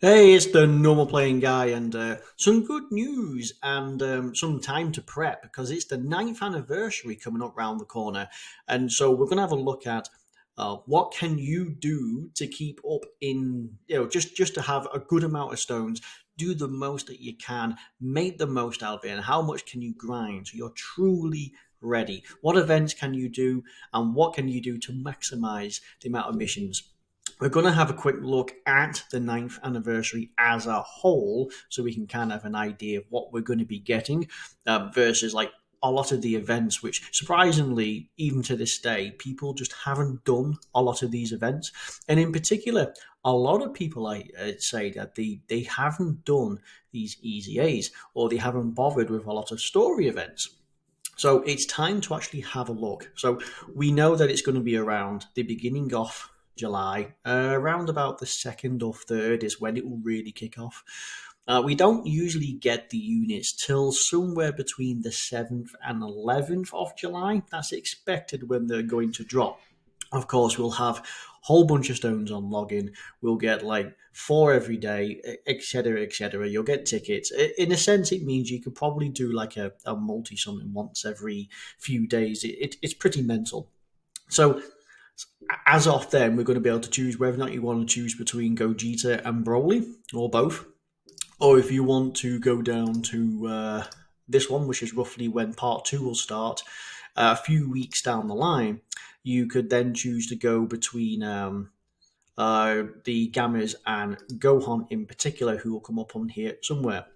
Hey, it's the normal playing guy, and some good news and some time to prep because it's the ninth anniversary coming up round the corner, and so we're going to have a look at what can you do to keep up in just to have a good amount of stones, do the most that you can, make the most out of it, and how much can you grind so you're truly ready. What events can you do, and what can you do to maximize the amount of missions? We're going to have a quick look at the ninth anniversary as a whole so we can kind of have an idea of what we're going to be getting versus like a lot of the events, which surprisingly, even to this day, people just haven't done a lot of these events. And in particular, a lot of people I say that they haven't done these easy A's or they haven't bothered with a lot of story events. So it's time to actually have a look. So we know that it's going to be around the beginning of July, around about the second or third is when it will really kick off. We don't usually get the units till somewhere between the 7th and 11th of July. That's expected when they're going to drop. Of course, we'll have a whole bunch of stones on login. We'll get like four every day, etc., etc. You'll get tickets. In a sense, it means you could probably do like a multi summon once every few days. It's pretty mental. So as of then, we're going to be able to choose whether or not you want to choose between Gogeta and Broly, or both, or if you want to go down to this one, which is roughly when part two will start, a few weeks down the line, you could then choose to go between the Gammas and Gohan in particular, who will come up on here somewhere.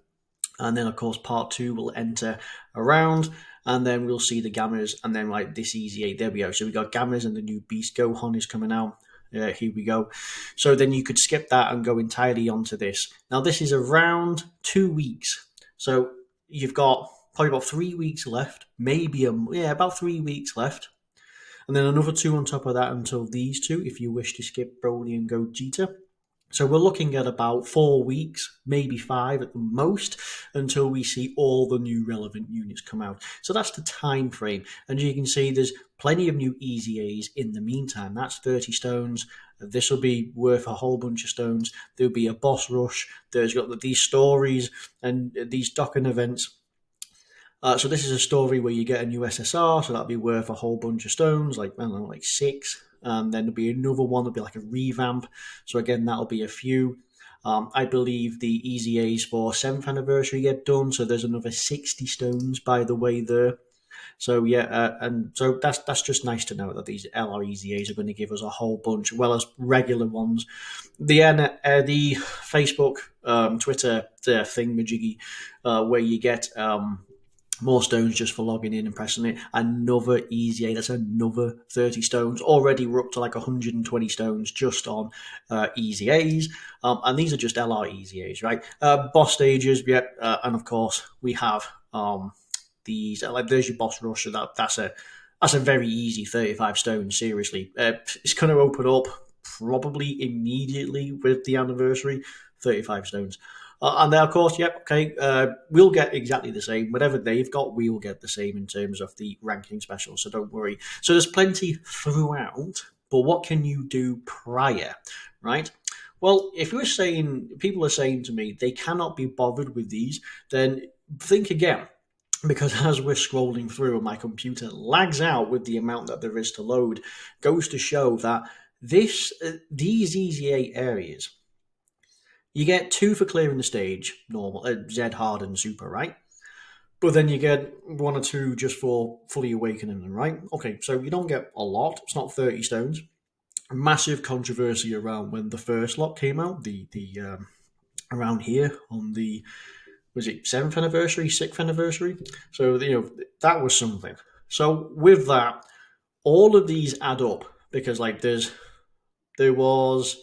And then, of course, part two will enter around, and then we'll see the Gammas, and then like this easy eight. There we go. So we got Gammas and the new Beast Gohan is coming out. Here we go. So then you could skip that and go entirely onto this. Now this is around 2 weeks. So you've got probably about 3 weeks left, maybe about 3 weeks left, and then another two on top of that until these two, if you wish to skip Broly and Gogeta. So we're looking at about 4 weeks, maybe five at the most, until we see all the new relevant units come out. So that's the time frame. And you can see there's plenty of new Easy A's in the meantime. That's 30 stones. This will be worth a whole bunch of stones. There'll be a boss rush. There's got these stories and these docking events. So this is a story where you get a new SSR, so that'll be worth a whole bunch of stones, like I don't know, like six. And then there'll be another one that'll be like a revamp. So again, that'll be a few. I believe the Easy A's for 7th anniversary get done, so there's another 60 stones by the way there. So yeah, and so that's just nice to know that these LR Easy A's are going to give us a whole bunch, as well as regular ones. The Facebook, Twitter thingamajiggy, where you get more stones just for logging in and pressing it. Another Easy A, that's another 30 stones. Already we're up to like 120 stones just on Easy A's. And these are just LR Easy A's, right? Boss stages, yep. And of course, we have these, like there's your boss rush. So that's a very easy 35 stones, seriously. It's going to open up probably immediately with the anniversary, 35 stones. And then, of course, yep, okay, we'll get exactly the same. Whatever they've got, we'll get the same in terms of the ranking special, so don't worry. So there's plenty throughout, but what can you do prior, right? Well, if you're saying, people are saying to me, they cannot be bothered with these, then think again. Because as we're scrolling through and my computer lags out with the amount that there is to load, goes to show that these Easy A areas, you get two for clearing the stage, normal, Z, hard, and super, right? But then you get one or two just for fully awakening them, right? Okay, so you don't get a lot. It's not 30 stones. Massive controversy around when the first lot came out, the around here on the, was it 7th anniversary, 6th anniversary? So, that was something. So with that, all of these add up because like there was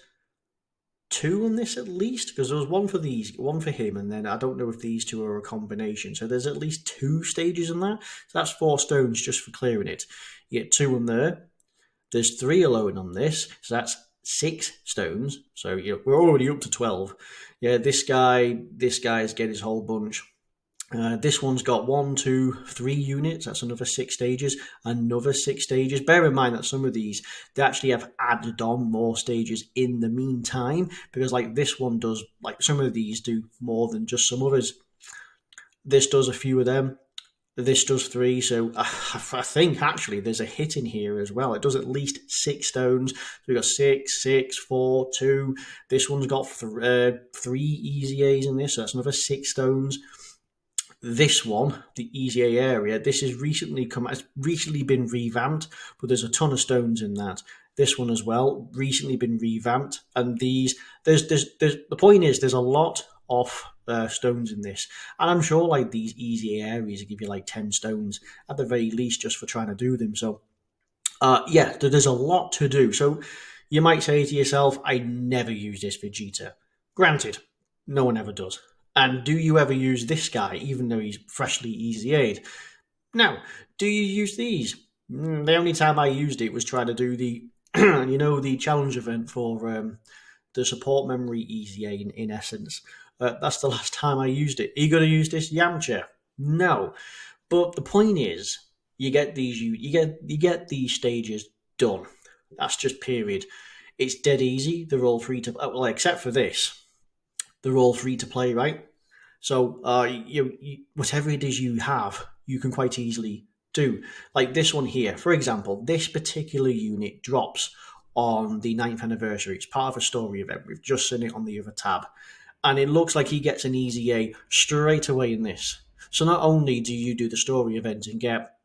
two on this at least, because there was one for him, and then I don't know if these two are a combination. So there's at least two stages in that. So that's 4 stones just for clearing it. You get two on there. There's three alone on this, so that's 6 stones. So we're already up to 12. Yeah, this guy's getting his whole bunch. This one's got 1, 2, 3 units. That's another 6 stages. Another 6 stages. Bear in mind that some of these, they actually have added on more stages in the meantime, because like this one does, like some of these do more than just some others. This does a few of them. This does 3, so I think actually there's a hit in here as well. It does at least 6 stones. So we've got 6, 6, 4, 2. This one's got 3 easy A's in this, so that's another 6 stones. This one, the easy A area, this has recently been revamped, but there's a ton of stones in that. This one as well, recently been revamped, and there's the point is there's a lot of stones in this, and I'm sure like these easy areas give you like 10 stones at the very least just for trying to do them. So yeah, there's a lot to do. So you might say to yourself, I never use this Vegeta. Granted, no one ever does. And do you ever use this guy, even though he's freshly easy aid? Now, do you use these? The only time I used it was trying to do the, the challenge event for the support memory easy aid in essence. That's the last time I used it. Are you going to use this Yamcha? No. But the point is, you get these stages done. That's just period. It's dead easy. They're all free to well, except for this. They're all free to play, right? So whatever it is you have, you can quite easily do. Like this one here, for example, this particular unit drops on the 9th anniversary. It's part of a story event. We've just seen it on the other tab. And it looks like he gets an easy A straight away in this. So not only do you do the story event and get,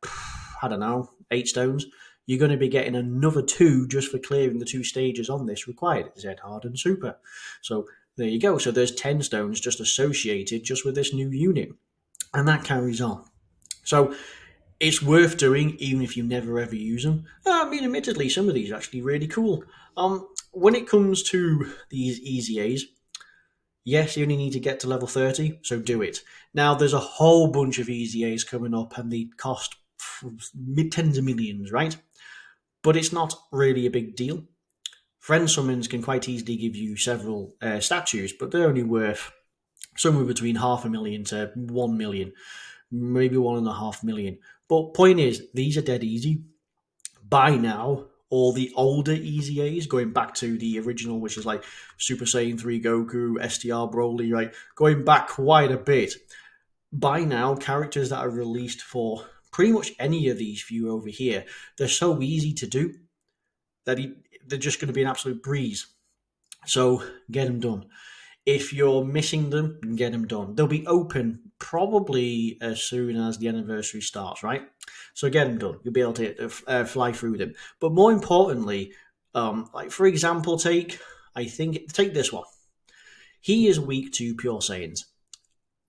I don't know, 8 stones, you're going to be getting another 2 just for clearing the 2 stages on this required, Z Hard and Super. So there you go. So there's 10 stones just associated just with this new unit. And that carries on. So it's worth doing even if you never ever use them. I mean, admittedly, some of these are actually really cool. When it comes to these easy A's, yes, you only need to get to level 30, so do it. Now, there's a whole bunch of easy A's coming up and they cost tens of millions, right? But it's not really a big deal. Friend summons can quite easily give you several statues, but they're only worth somewhere between 500,000 to 1 million, maybe 1.5 million. But point is, these are dead easy. By now, all the older easy A's, going back to the original, which is like Super Saiyan 3 Goku, STR Broly, right? Going back quite a bit. By now, characters that are released for pretty much any of these few over here, they're so easy to do that they're just going to be an absolute breeze. So get them done. If you're missing them, get them done. They'll be open probably as soon as the anniversary starts, right? So get them done. You'll be able to fly through them. But more importantly, like for example, take this one. He is weak to Pure Saiyans.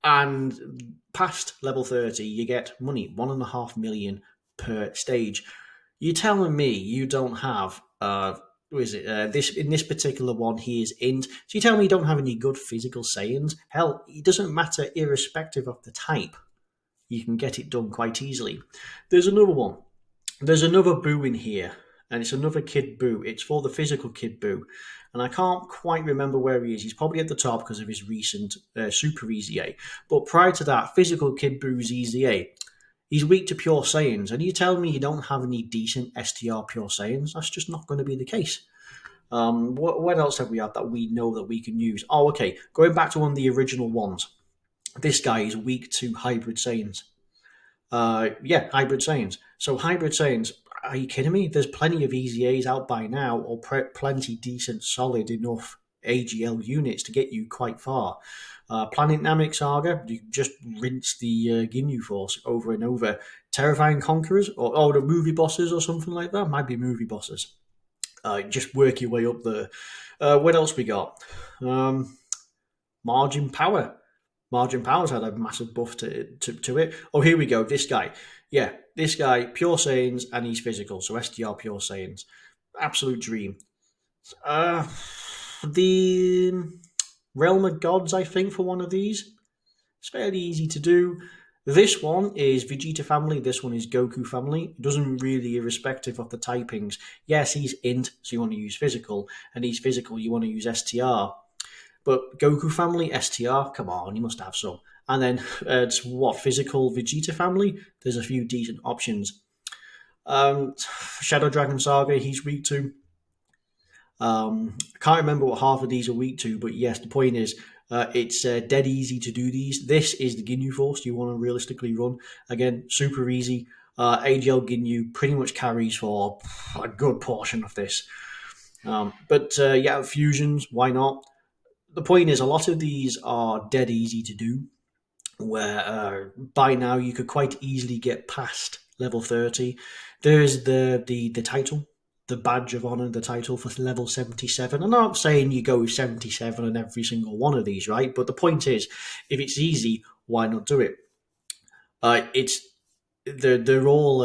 And past level 30, you get money, 1.5 million per stage. You're telling me you don't have in this particular one he is int. So you tell me you don't have any good physical Saiyans? Hell, it doesn't matter irrespective of the type. You can get it done quite easily. There's another one. There's another Boo in here, and it's another Kid Boo. It's for the physical Kid Boo. And I can't quite remember where he is. He's probably at the top because of his recent Super Easy A. But prior to that, physical Kid Boo's Easy A. He's weak to Pure Saiyans, and you tell me you don't have any decent STR Pure Saiyans? That's just not going to be the case. What else have we had that we know that we can use? Oh, okay. Going back to one of the original ones. This guy is weak to Hybrid Saiyans. Hybrid Saiyans. So Hybrid Saiyans, are you kidding me? There's plenty of Easy A's out by now, or plenty decent, solid enough AGL units to get you quite far. Planet Namek Saga, you just rinse the Ginyu Force over and over. Terrifying Conquerors, or the movie bosses or something like that. Might be movie bosses. Just work your way up there. What else we got? Margin Power. Margin Power's had a massive buff to it. Oh, here we go. This guy. Yeah, this guy, Pure Saiyans, and he's physical. So STR Pure Saiyans. Absolute dream. The Realm of Gods, I think, for one of these. It's fairly easy to do. This one is Vegeta family. This one is Goku family. It doesn't really, irrespective of the typings. Yes, he's int, so you want to use physical. And he's physical, you want to use STR. But Goku family, STR, come on, you must have some. And then it's what physical Vegeta family. There's a few decent options. Shadow Dragon Saga, he's weak to. I can't remember what half of these are weak to, but yes, the point is it's dead easy to do these. This is the Ginyu Force you want to realistically run. Again, super easy. AGL Ginyu pretty much carries for a good portion of this. But yeah, fusions, why not? The point is, a lot of these are dead easy to do, where by now you could quite easily get past level 30. There's the title, the badge of honor, the title for level 77. I'm not saying you go with 77 on every single one of these, right? But the point is, if it's easy, why not do it? It's they're all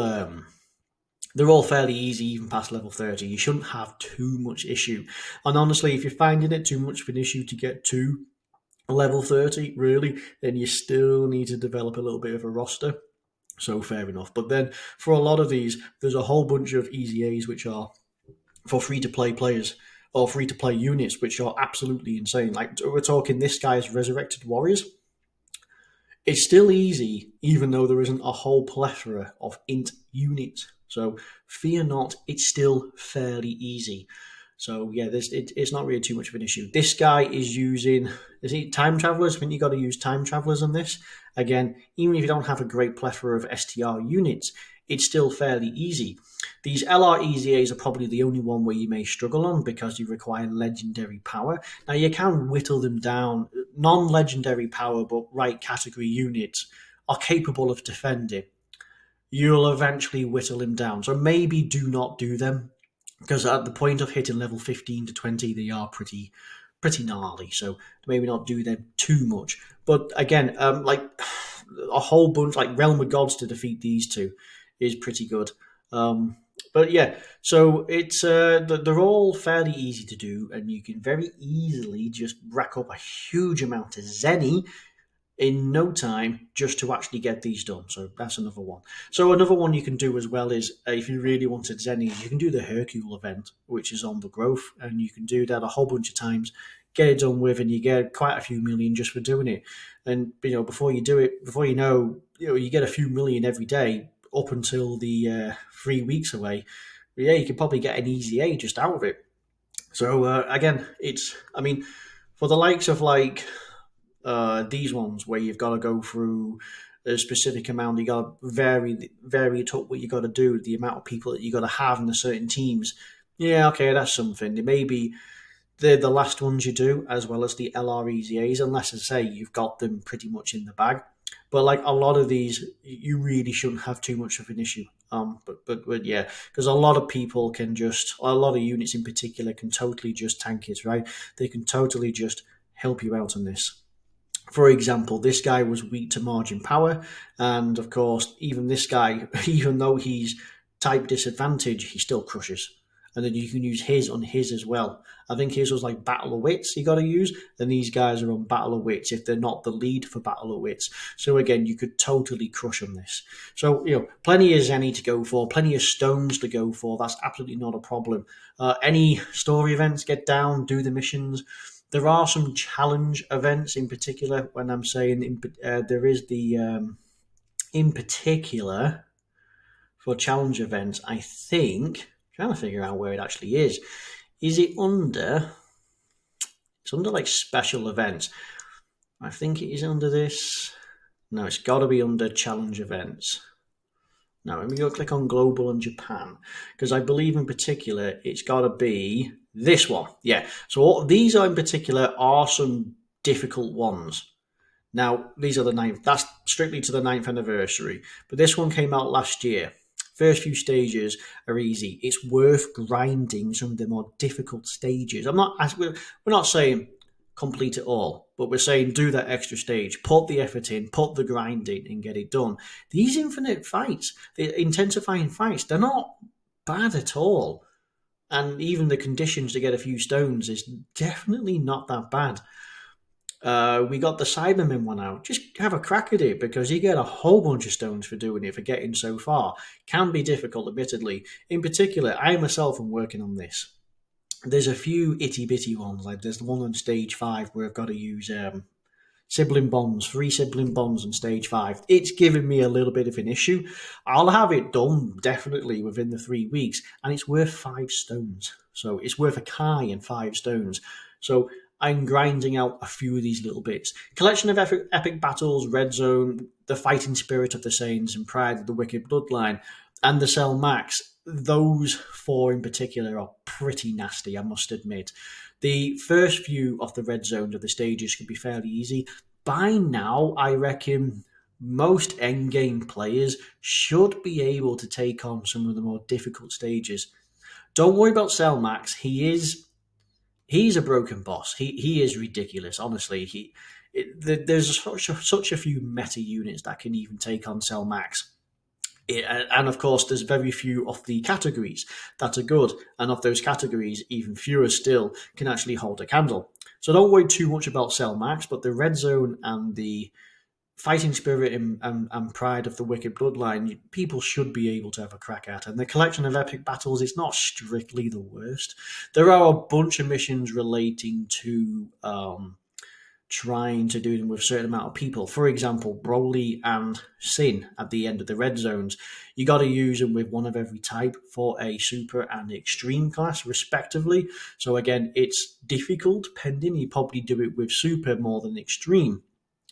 they're all fairly easy, even past level 30. You shouldn't have too much issue. And honestly, if you're finding it too much of an issue to get to level 30, really, then you still need to develop a little bit of a roster. So fair enough. But then for a lot of these, there's a whole bunch of easy A's which are for free to play players or free to play units, which are absolutely insane. Like we're talking this guy's Resurrected Warriors. It's still easy, even though there isn't a whole plethora of int units. So fear not, it's still fairly easy. So yeah, it's not really too much of an issue. This guy is using, is he time travelers? I think you got to use time travelers on this. Again, even if you don't have a great plethora of STR units, it's still fairly easy. These LR EZAs are probably the only one where you may struggle on because you require legendary power. Now you can whittle them down. Non-legendary power but right category units are capable of defending. You'll eventually whittle him down. So maybe do not do them, because at the point of hitting level 15 to 20, they are pretty gnarly. So maybe not do them too much. But again, like a whole bunch, like Realm of Gods to defeat these two is pretty good. But yeah, so it's they're all fairly easy to do, and you can very easily just rack up a huge amount of Zeni in no time just to actually get these done. So that's another one. So another one you can do as well is if you really wanted Zeni, you can do the Hercule event, which is on the growth, and you can do that a whole bunch of times, get it done with, and you get quite a few million just for doing it. And before you do it, before you get a few million every day up until the 3 weeks away. Yeah, you can probably get an easy A just out of it. So again, for the likes of like these ones where you've got to go through a specific amount, you got to vary it up what you got to do, the amount of people that you got to have in the certain teams. Yeah, okay, that's something. It may be the last ones you do, as well as the LREZAs, unless I say you've got them pretty much in the bag. But like a lot of these, you really shouldn't have too much of an issue. But yeah, because a lot of people a lot of units in particular can totally just tank it, right? They can totally just help you out on this. For example, this guy was weak to margin power, and of course, even this guy, even though he's type disadvantage, he still crushes. And then you can use his on his as well. I think his was like Battle of Wits you got to use, and these guys are on Battle of Wits if they're not the lead for Battle of Wits. So again, you could totally crush on this. So, plenty of Zeni to go for, plenty of stones to go for. That's absolutely not a problem. Any story events, get down, do the missions. There are some challenge events in particular. When I'm saying there is in particular for challenge events, I think, trying to figure out where it actually is. Is it under? It's under like special events. I think it is under this. No, it's got to be under challenge events. Now, let me go click on global and Japan, because I believe in particular it's got to be this one. Yeah. So these are in particular are some difficult ones. Now, these are the ninth. That's strictly to the 9th anniversary. But this one came out last year. First few stages are easy. It's worth grinding some of the more difficult stages. We're not saying complete it all, but we're saying do that extra stage, put the effort in, put the grind in, and get it done. These infinite fights, the intensifying fights, they're not bad at all. And even the conditions to get a few stones is definitely not that bad. We got the Cybermen one out. Just have a crack at it, because you get a whole bunch of stones for doing it, for getting so far. Can be difficult, admittedly. In particular, I myself am working on this. There's a few itty bitty ones, like there's the one on stage 5 where I've got to use sibling bonds, 3 sibling bonds in stage 5. It's given me a little bit of an issue. I'll have it done definitely within the 3 weeks, and it's worth 5 stones. So it's worth a Kai and 5 stones. So I'm grinding out a few of these little bits. Collection of epic battles, Red Zone, the fighting spirit of the Saints, and Pride of the Wicked Bloodline, and the Cell Max. Those 4 in particular are pretty nasty, I must admit. The first few of the red zones of the stages could be fairly easy. By now, I reckon most endgame players should be able to take on some of the more difficult stages. Don't worry about Cell Max. He's a broken boss. He is ridiculous. Honestly, there's such a few meta units that can even take on Cell Max. And of course, there's very few of the categories that are good, and of those categories, even fewer still can actually hold a candle. So don't worry too much about Cell Max, but the Red Zone and the Fighting Spirit and Pride of the Wicked Bloodline, people should be able to have a crack at. And the collection of epic battles is not strictly the worst. There are a bunch of missions relating to trying to do them with a certain amount of people. For example, Broly and Sin at the end of the red zones. You got to use them with one of every type for a super and extreme class, respectively. So again, it's difficult, pending. You probably do it with super more than extreme.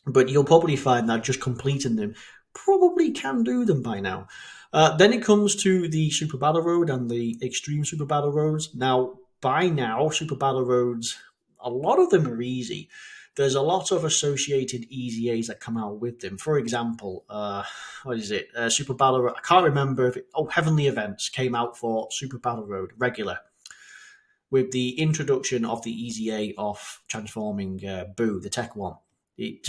But you'll probably find that just completing them probably can do them by now. Then it comes to the Super Battle Road and the Extreme Super Battle Roads. Now, by now, Super Battle Roads, a lot of them are easy. There's a lot of associated easy A's that come out with them. For example, what is it? Super Battle Road. I can't remember if Heavenly Events came out for Super Battle Road regular with the introduction of the easy A of transforming Boo, the tech one. He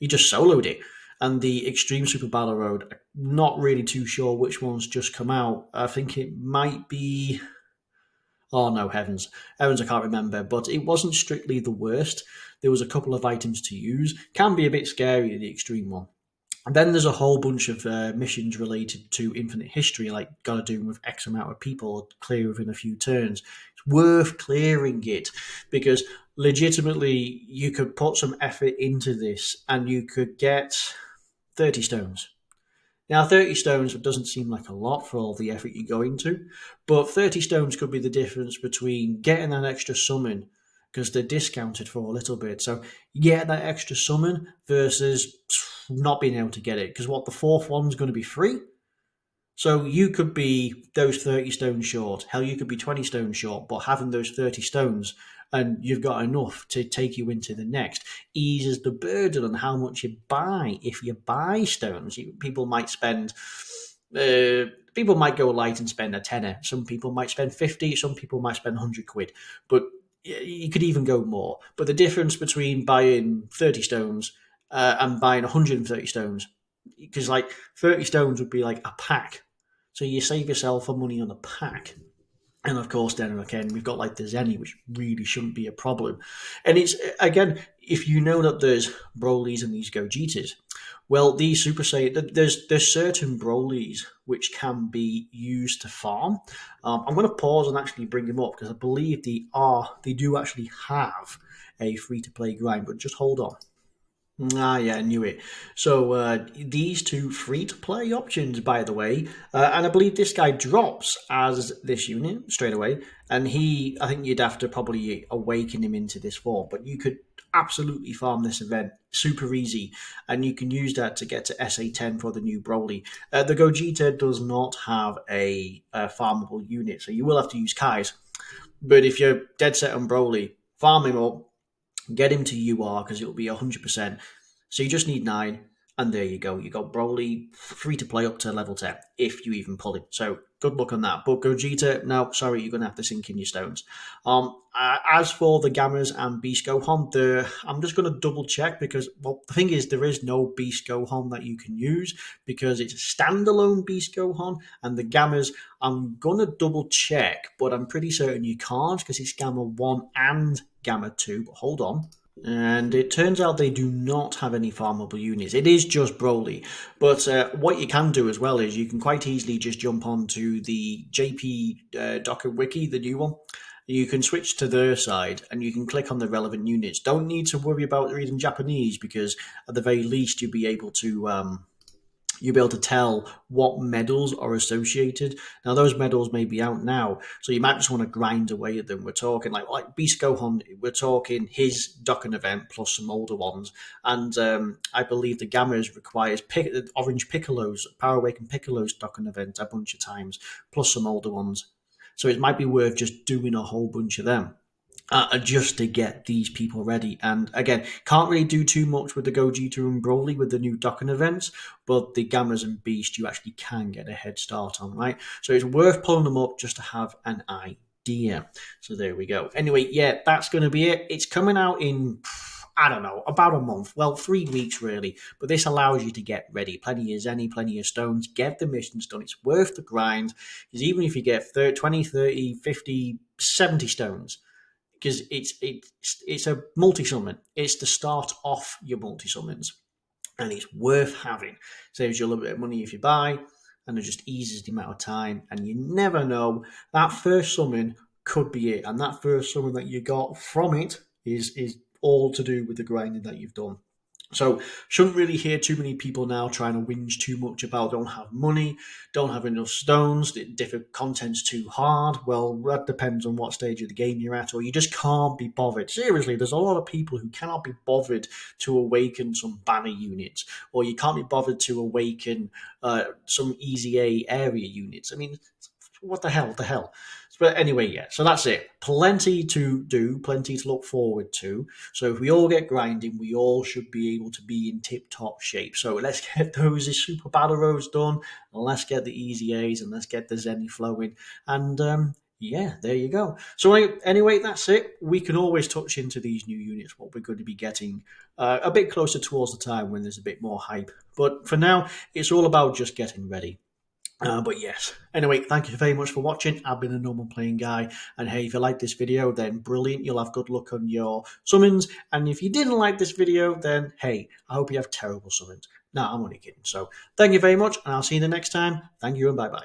just soloed it. And the Extreme Super Battle Road, I'm not really too sure which one's just come out. I think it might be... Oh no, heavens, I can't remember, but it wasn't strictly the worst. There was a couple of items to use. Can be a bit scary, the extreme one. And then there's a whole bunch of missions related to Infinite History, like gotta do with X amount of people, clear within a few turns. It's worth clearing it, because legitimately you could put some effort into this and you could get 30 stones. Now, 30 stones doesn't seem like a lot for all the effort you go into, but 30 stones could be the difference between getting an extra summon, because they're discounted for a little bit. So you get that extra summon versus not being able to get it, because the fourth one's going to be free. So you could be those 30 stones short. Hell, you could be 20 stones short, but having those 30 stones and you've got enough to take you into the next eases the burden on how much you buy. If you buy stones, people might spend... people might go light and spend a tenner. Some people might spend 50, some people might spend 100 quid. But you could even go more. But the difference between buying 30 stones and buying 130 stones, because 30 stones would be like a pack. So you save yourself money on a pack. And of course, then again, we've got the Zeni, which really shouldn't be a problem. And it's, again, if you know that there's Brolys and these Gogetas, well, these Super Saiyan, there's certain Brolys which can be used to farm. I'm going to pause and actually bring them up, because I believe they do actually have a free-to-play grind, but just hold on. Ah, yeah, I knew it. So these 2 free-to-play options, by the way, and I believe this guy drops as this unit straight away, and I think you'd have to probably awaken him into this form, but you could absolutely farm this event super easy, and you can use that to get to SA10 for the new Broly. The Gogeta does not have a farmable unit, so you will have to use Kai's, but if you're dead set on Broly, farm him up, get him to UR, because it'll be 100%. So you just need 9, and there you go. You got Broly free to play up to level 10, if you even pull him. So good luck on that. But Gogeta, no, sorry, you're going to have to sink in your stones. As for the Gammas and Beast Gohan, I'm just going to double check, because, well, the thing is, there is no Beast Gohan that you can use, because it's a standalone Beast Gohan, and the Gammas, I'm going to double check, but I'm pretty certain you can't, because it's Gamma 1 and Gamma 2, but hold on. And it turns out they do not have any farmable units. It is just Broly. But what you can do as well is you can quite easily just jump onto the JP Docker Wiki, the new one, you can switch to their side and you can click on the relevant units. Don't need to worry about reading Japanese, because at the very least you'll be able to tell what medals are associated. Now, those medals may be out now, so you might just want to grind away at them. We're talking like Beast Gohan, we're talking his Dokkan event plus some older ones. And I believe the Gammas requires Orange Piccolo's, Power Awakened Piccolo's Dokkan event a bunch of times, plus some older ones. So it might be worth just doing a whole bunch of them just to get these people ready. And again, can't really do too much with the Gogeta and Broly with the new Dokkan events, but the Gammas and Beast you actually can get a head start on, right? So it's worth pulling them up just to have an idea. So there we go. Anyway, yeah, that's going to be it. It's coming out in, I don't know, about a month. Well, 3 weeks really. But this allows you to get ready. Plenty of Zeni, plenty of stones. Get the missions done. It's worth the grind. Because even if you get 20, 30, 50, 70 stones, because it's a multi summon. It's to start off your multi summons, and it's worth having. Saves you a little bit of money if you buy, and it just eases the amount of time. And you never know, that first summon could be it, and that first summon that you got from it is all to do with the grinding that you've done. So, shouldn't really hear too many people now trying to whinge too much about don't have money, don't have enough stones, different content's too hard. Well, that depends on what stage of the game you're at, or you just can't be bothered. Seriously, there's a lot of people who cannot be bothered to awaken some banner units, or you can't be bothered to awaken some easy A area units. I mean, what the hell? What the hell? But anyway, yeah, so that's it. Plenty to do, plenty to look forward to. So if we all get grinding, we all should be able to be in tip-top shape. So let's get those Super Battle Roads done, and let's get the easy A's, and let's get the Zeni flowing. And yeah, there you go. So anyway, that's it. We can always touch into these new units, what we're going to be getting a bit closer towards the time when there's a bit more hype. But for now, it's all about just getting ready. But yes, anyway, thank you very much for watching. I've been a normal playing guy, and hey, if you like this video, then brilliant, you'll have good luck on your summons. And if you didn't like this video, then hey, I hope you have terrible summons. No, I'm only kidding. So thank you very much, and I'll see you the next time. Thank you, and bye bye.